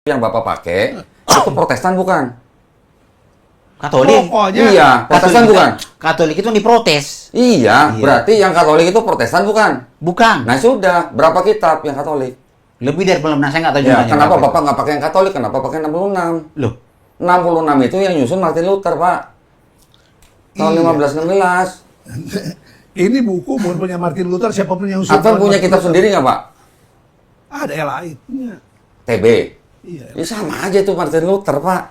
yang Bapak pakai itu Protestan bukan? Katolik. Pokoknya Iya, Protestan bukan? Katolik itu diprotes. Iya, berarti yang Katolik itu Protestan bukan? Bukan. Nah sudah, berapa kitab yang Katolik? Lebih dari 46. Saya nggak tahu Ya, jumlahnya. kenapa berapa Bapak nggak pakai yang Katolik? Kenapa pakai 66? Loh, 66 itu yang nyusun Martin Luther, Pak. Tahun Iya. 1516. ini buku bukan punya Martin Luther, siapapun yang usul. Advent punya kitab sendiri nggak, Pak? Ada yang lain. Punya. TB. Iya. Ya sama aja itu Martin Luther, Pak.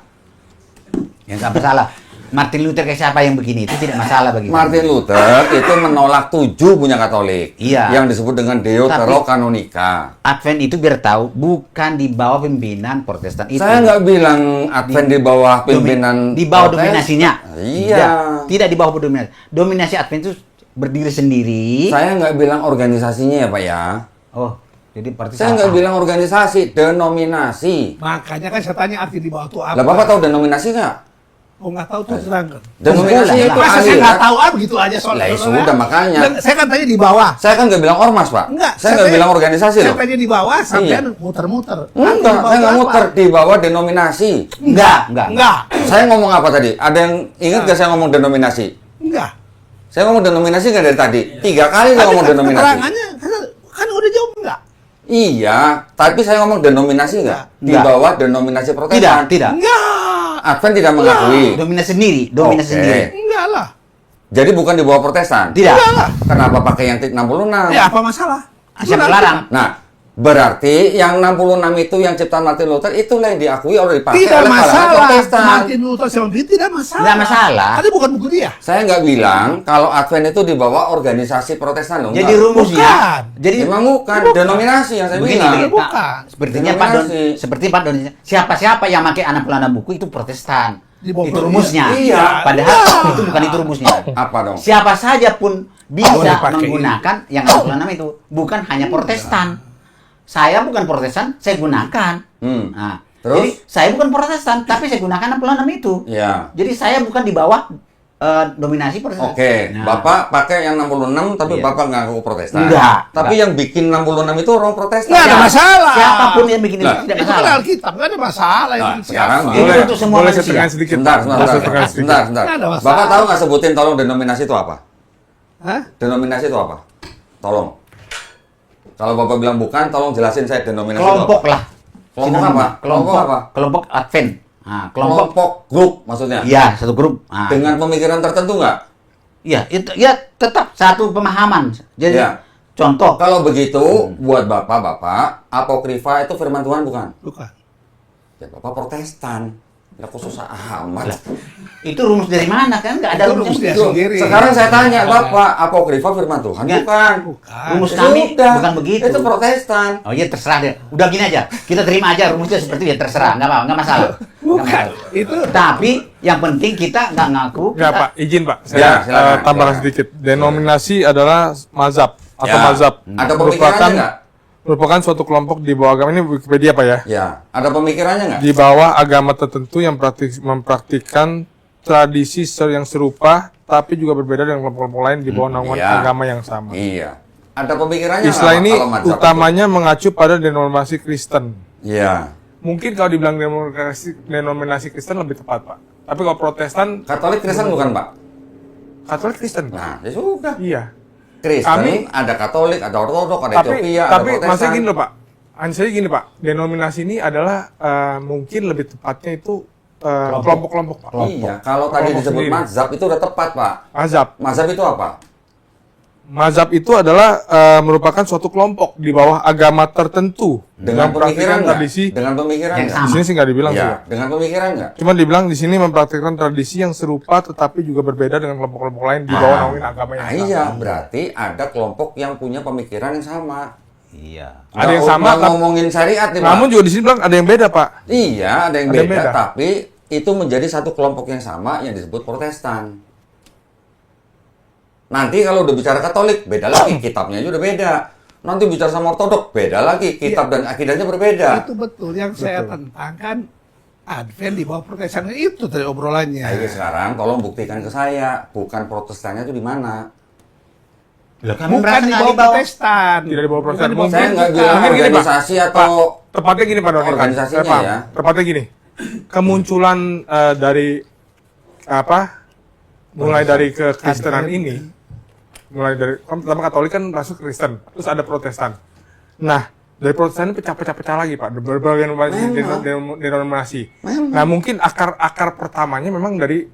yang nggak masalah. Martin Luther kayak siapa yang begini itu tidak masalah bagi Martin kami. Luther itu menolak 7 punya Katolik. Iya. Yang disebut dengan Deuterokanonika. Advent itu biar tahu bukan di bawah pimpinan Protestan itu. Saya nggak bilang Advent di bawah pimpinan di bawah Protestan. dominasinya. Iya. Tidak di bawah dominasi. Dominasi Advent itu berdiri sendiri. Saya nggak bilang organisasinya ya, Pak ya. Oh, jadi berarti Saya nggak bilang organisasi, denominasi. Makanya kan saya tanya arti di bawah itu apa. Lah Bapak tahu denominasi nggak? Oh nggak tahu tuh terangkan. Denominasi itu Masa saya aliran. nggak tahu begitu aja soal. Lah, ya sudah, makanya. Dan saya kan tanya di bawah. Saya kan nggak bilang ormas, Pak. Enggak. Saya nggak bilang organisasi Saya loh. tanya di bawah sampai Iya. muter-muter. Enggak, saya nggak muter di bawah denominasi. enggak. Enggak. Saya ngomong apa tadi? Ada yang ingat nggak saya ngomong denominasi? Enggak. Saya ngomong denominasi nggak dari tadi? 3 kali saya ngomong denominasi. Keterangannya kan udah jawab enggak. Iya, tapi saya ngomong denominasi nggak? Di Enggak. bawah denominasi Tidak, Protestan. tidak. Enggak. Advent tidak mengakui. Dominasi sendiri, dominasi Oke. sendiri. Enggak lah. Jadi bukan di bawah Protestan. Tidak. Enggak lah. Kenapa pakai yang 66? Ya apa masalah? Siapa larang? Nah, berarti yang 66 itu yang ciptaan Martin Luther itulah yang diakui oleh dipakai Tidak oleh kalangan masalah. Protestan. Martin Luther sama dia tidak masalah. Tidak masalah. Tadi bukan buku dia. Saya nggak bilang kalau Advent itu di bawah organisasi Protestan loh. Jadi enggak. rumusnya, Bukan. jadi Memang bukan denominasi yang saya begini, bilang. begini, Bukan. Pak. Sepertinya Pak Don, Denominasi. seperti Pak Don, siapa-siapa yang pakai anak pelana buku itu Protestan. Di bawah Itu Protestan. rumusnya. Iya. Padahal Iya. itu bukan itu rumusnya. Apa dong? Siapa saja pun bisa Boleh pakai menggunakan yang anak pelana itu, bukan hanya Protestan. Saya bukan Protestan, saya gunakan. Nah, Terus? jadi saya bukan Protestan, tapi saya gunakan anak pelana itu. Ya. Jadi saya bukan di bawah dominasi Protestan. Oke, Nah. Bapak pakai yang 66 tapi Iya. Bapak nggak ngaku Protestan. Enggak. Tapi yang bikin 66 itu orang Protestan. Enggak ada Ya, masalah. Siapapun yang bikin itu Lah, tidak Itu kan masalah. Alkitab, enggak ada masalah yang Nah, bikin sekarang siapa. Itu boleh. untuk semua Boleh manusia. saya tengah sedikit? Sebentar, Pak? sebentar, Boleh saya sebentar, tengah sedikit? sebentar, sebentar. Nggak ada masalah. Bapak tahu nggak sebutin tolong denominasi itu apa? Hah? Denominasi itu apa? Tolong. Kalau Bapak bilang bukan, tolong jelasin saya denominasi Kelompok itu apa. lah. Kelompok Sinonimnya. apa? Kelompok Kelompok apa? Kelompok Advent. Nah, kelompok. Kelompok grup maksudnya. Iya, satu grup. Nah, Dengan pemikiran tertentu nggak? iya, itu ya tetap satu pemahaman. Jadi Iya. contoh, Kalau begitu, buat Bapak-Bapak, apokrifa itu firman Tuhan bukan? Bukan. Ya Bapak Protestan. Ya kok susah amat. itu rumus dari mana kan? Nggak ada Itu rumus. rumus dia Loh, sendiri. sekarang saya tanya Bapak, apokrifa firman Tuhan Enggak. bukan? Bukan. Rumus Ya kami sudah. bukan begitu. Itu Protestan. Oh iya terserah deh. Udah gini aja. Kita terima aja rumusnya seperti itu ya terserah. Nggak apa, nggak masalah. Nggak Bukan. masalah. Itu Tapi yang penting kita nggak ngaku. Enggak, kita- Pak. Izin, Pak. Ya, Saya silakan, tambahkan silakan. sedikit. Denominasi adalah mazhab atau Ya. mazhab. Ada pemikirannya nggak? Merupakan suatu kelompok di bawah agama. Ini Wikipedia, Pak ya. Ya, ada pemikirannya nggak? Di bawah agama tertentu yang mempraktikkan tradisi yang serupa, tapi juga berbeda dengan kelompok-kelompok lain di bawah naungan iya. agama yang sama. Iya. Ada pemikirannya Istilah nggak, ini Pak, kalau mazhab utamanya mengacu pada denominasi Kristen. itu? Iya. Mungkin kalau dibilang denominasi Kristen lebih tepat, Pak. Tapi kalau Protestan, Katolik Kristen bukan, Pak? Katolik Kristen, Pak. Nah, ya sudah. Iya. Kristen, Kami- ada Katolik, ada Ortodok, ada Ethiopia, ada Tapi Protestan. maksudnya gini loh, Pak. Saya gini, Pak. Denominasi ini adalah mungkin lebih tepatnya itu kelompok-kelompok, Pak. Iya, kalau tadi Kelompok disebut sendiri. mazhab itu udah tepat, Pak. Mazhab. Mazhab itu apa? Mazhab itu adalah merupakan suatu kelompok di bawah agama tertentu Dengan yang pemikiran mempraktikkan nggak? tradisi. Dengan pemikiran Yang nggak? Di sama. sini sih nggak dibilang sih, Iya, Pak. dengan pemikiran nggak? Cuma dibilang di sini mempraktikkan tradisi yang serupa tetapi juga berbeda dengan kelompok-kelompok lain di bawah naungan agama yang Nah, sama. iya, berarti ada kelompok yang punya pemikiran yang sama. Iya. Ada yang Nggak- sama, nggak tapi- ngomongin syariat nih, Pak. Namun juga di sini bilang ada yang beda, Pak. Iya, ada yang Ada yang beda, beda. tapi itu menjadi satu kelompok yang sama yang disebut Protestan. Nanti kalau udah bicara Katolik, beda lagi, kitabnya aja udah beda. Nanti bicara sama Ortodok, beda lagi, kitab dan akidahnya berbeda. itu betul yang saya tentangkan Advent di bawah Protestan itu tadi obrolannya. Ayo sekarang tolong buktikan ke saya, bukan Protestannya itu di mana? Lah, Bukan di bawah Protestan. Tidak di bawah Protestan. Bukan di bawah Saya nggak Protestan. bilang Mungkin gini, Pak. organisasi atau Tepatnya gini Pak Doni. Organisasinya Saya paham. ya. Tepatnya gini. Kemunculan dari mulai dari kekristenan ini, mulai dari kan pertama Katolik kan masuk Kristen, terus ada Protestan. Nah, dari Protestan ini pecah-pecah lagi Pak, berbagai denominasi. Nah, mungkin akar pertamanya memang dari